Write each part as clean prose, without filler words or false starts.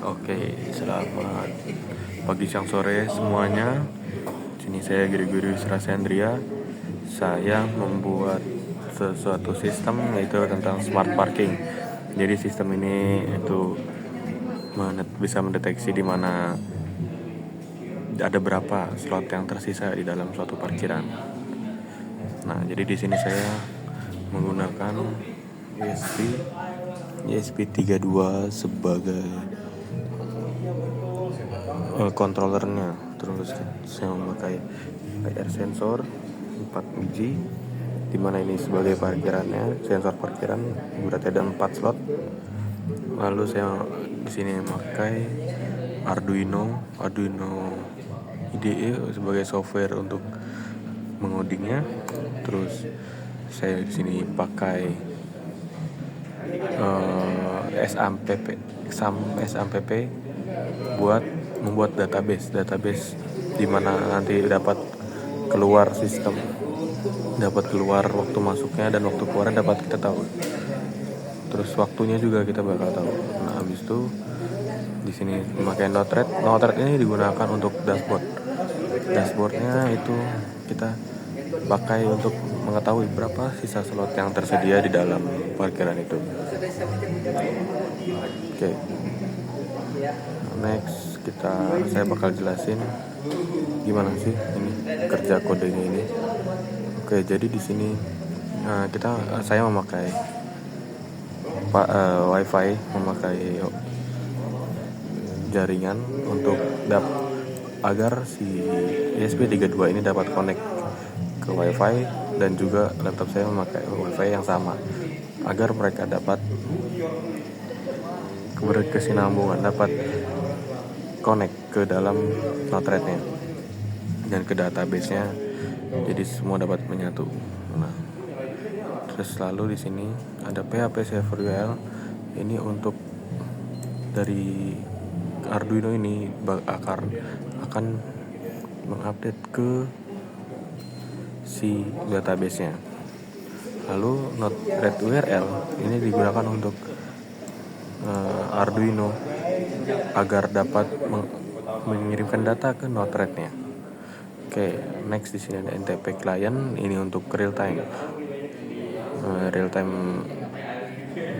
Oke, selamat pagi, siang, sore semuanya. Sini saya Gregory Wisrasendria. Saya membuat sesuatu sistem yaitu tentang smart parking. Jadi sistem ini itu bisa mendeteksi di mana ada berapa slot yang tersisa di dalam suatu parkiran. Nah, jadi di sini saya menggunakan ESP32 sebagai controllernya. Terus saya memakai air sensor 4 biji, dimana ini sebagai parkirannya, sensor parkiran berarti ada 4 slot. Lalu saya di sini memakai Arduino IDE sebagai software untuk mengodingnya. Terus saya di sini pakai SAMPP buat membuat database di mana nanti dapat keluar waktu masuknya dan waktu keluarnya dapat kita tahu. Terus waktunya juga kita bakal tahu. Nah, habis itu di sini memakai Node-RED ini digunakan untuk dashboardnya itu kita pakai untuk mengetahui berapa sisa slot yang tersedia di dalam parkiran itu. Oke. Next saya bakal jelasin gimana sih ini kerja kodenya ini. Oke, jadi di sini saya memakai WiFi, memakai jaringan untuk agar si ESP32 ini dapat connect ke WiFi, dan juga laptop saya memakai WiFi yang sama agar mereka dapat berkesinambungan, dapat connect ke dalam Node-RED-nya dan ke database-nya, jadi semua dapat menyatu. Nah, terus lalu di sini ada PHP server URL ini untuk dari Arduino ini akan mengupdate ke si database-nya. Lalu Node-RED URL ini digunakan untuk Arduino agar dapat mengirimkan data ke Node-RED-nya. Oke, next di sini ada NTP client, ini untuk real time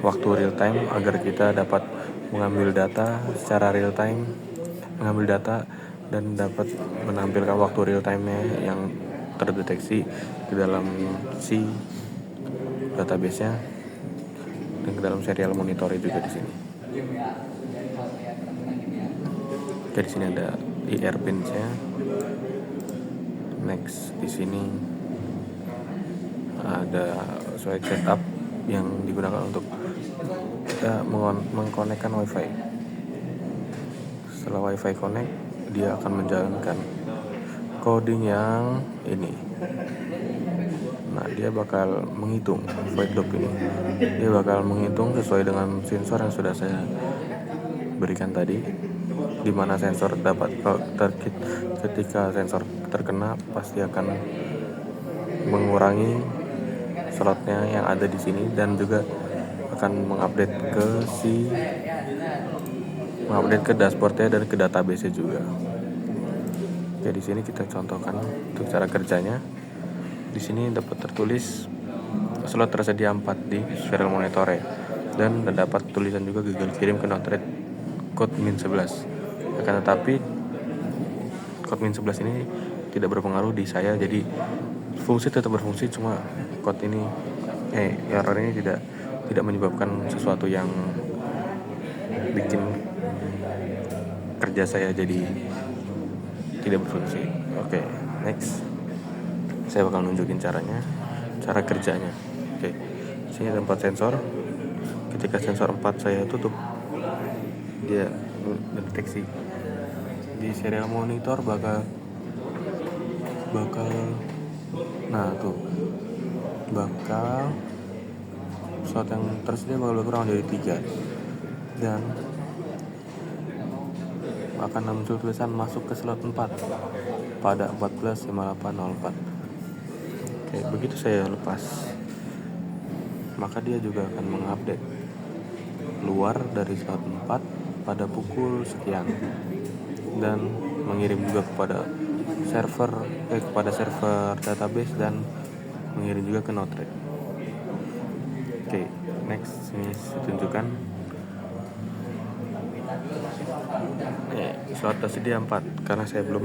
waktu real time agar kita dapat mengambil data secara real time, dan dapat menampilkan waktu real time-nya yang terdeteksi ke dalam si database-nya dan ke dalam serial monitor juga di sini. Oke, di sini ada IR pins-nya. Next di sini ada switch setup yang digunakan untuk kita mengkonekkan WiFi. Setelah WiFi connect, dia akan menjalankan coding yang ini. Nah, dia bakal menghitung void loop ini. Dia bakal menghitung sesuai dengan sensor yang sudah saya berikan tadi, di mana sensor ketika sensor terkena pasti akan mengurangi slotnya yang ada di sini, dan juga akan mengupdate ke dashboardnya dan ke database juga. Oke, di sini kita contohkan untuk cara kerjanya. Di sini dapat tertulis slot tersedia 4 di serial monitor, dan dapat tulisan juga Google kirim ke Node-RED code min11. Akan tetapi code min11 ini tidak berpengaruh di saya, jadi fungsi tetap berfungsi, cuma code ini error ini tidak menyebabkan sesuatu yang bikin kerja saya jadi tidak berfungsi. Oke, next saya bakal nunjukin cara kerjanya. Oke, sini ada 4 sensor. Ketika sensor 4 saya tutup, dia mendeteksi di serial monitor bakal slot yang tersedia bakal berkurang dari 3, dan akan muncul tulisan masuk ke slot 4 pada 14.58.04. Oke, begitu saya lepas, maka dia juga akan mengupdate keluar dari slot 4 pada pukul sekian dan mengirim juga kepada server database dan mengirim juga ke Node-RED. Oke, next ini saya tunjukkan. Slot tersedia 4 karena saya belum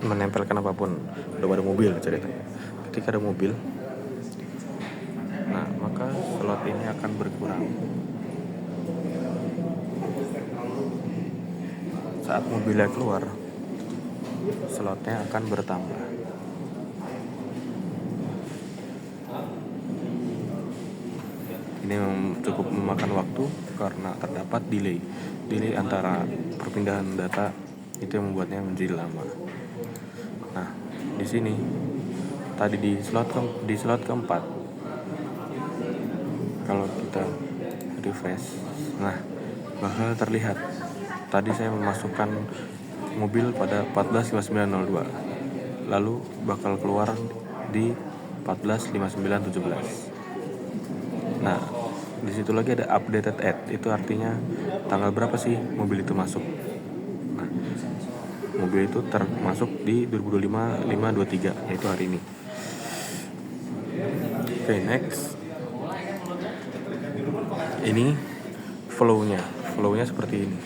menempelkan apapun. Belum ada mobil ceritanya. Ketika ada mobil, nah maka slot ini akan berkurang. Saat mobilnya keluar, slotnya akan bertambah. Ini cukup memakan waktu karena terdapat delay antara perpindahan data, itu yang membuatnya menjadi lama. Nah, di sini tadi di slot keempat, kalau kita refresh, nah bakal terlihat tadi saya memasukkan mobil pada 14.5902, lalu bakal keluar di 14.5917. Nah, di situ lagi ada updated at, itu artinya tanggal berapa sih mobil itu masuk. Nah, mobil itu termasuk di 2025-523, yaitu hari ini. Oke, next. Ini flownya seperti ini.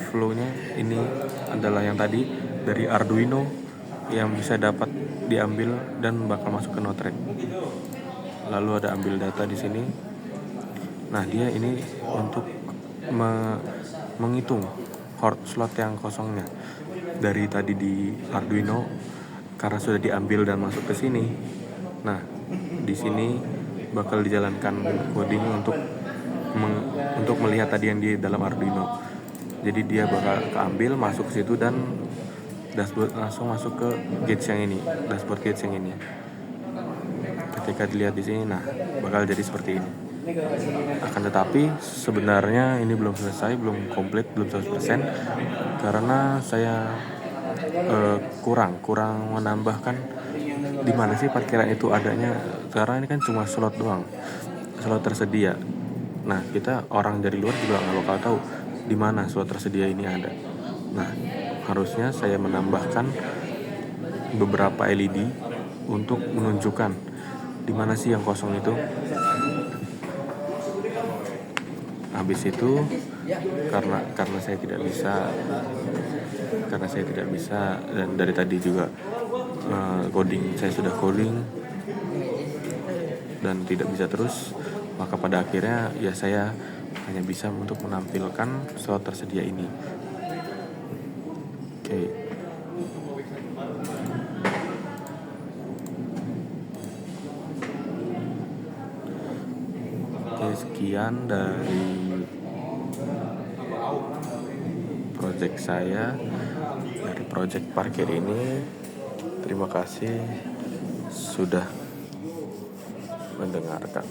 Flownya ini adalah yang tadi dari Arduino yang bisa dapat diambil dan bakal masuk ke Node-RED. Lalu ada ambil data di sini. Nah, dia ini untuk menghitung hot slot yang kosongnya dari tadi di Arduino karena sudah diambil dan masuk ke sini. Nah, di sini bakal dijalankan coding untuk melihat tadi yang di dalam Arduino. Jadi dia bakal keambil, masuk ke situ dan dashboard langsung masuk ke dashboard gates yang ini. Ketika dilihat di sini, nah bakal jadi seperti ini. Akan tetapi sebenarnya ini belum selesai, belum komplit, belum 100% karena saya kurang menambahkan di mana sih parkiran itu adanya. Karena ini kan cuma slot doang, slot tersedia. Nah, kita orang dari luar juga nggak bakal tahu di mana slot tersedia ini ada. Nah, harusnya saya menambahkan beberapa LED untuk menunjukkan di mana sih yang kosong itu. Habis itu karena saya tidak bisa dan dari tadi juga saya sudah coding dan tidak bisa terus, maka pada akhirnya ya saya hanya bisa untuk menampilkan slot tersedia ini. Oke. Sekian dari project saya, dari project parkir ini. Terima kasih sudah mendengarkan.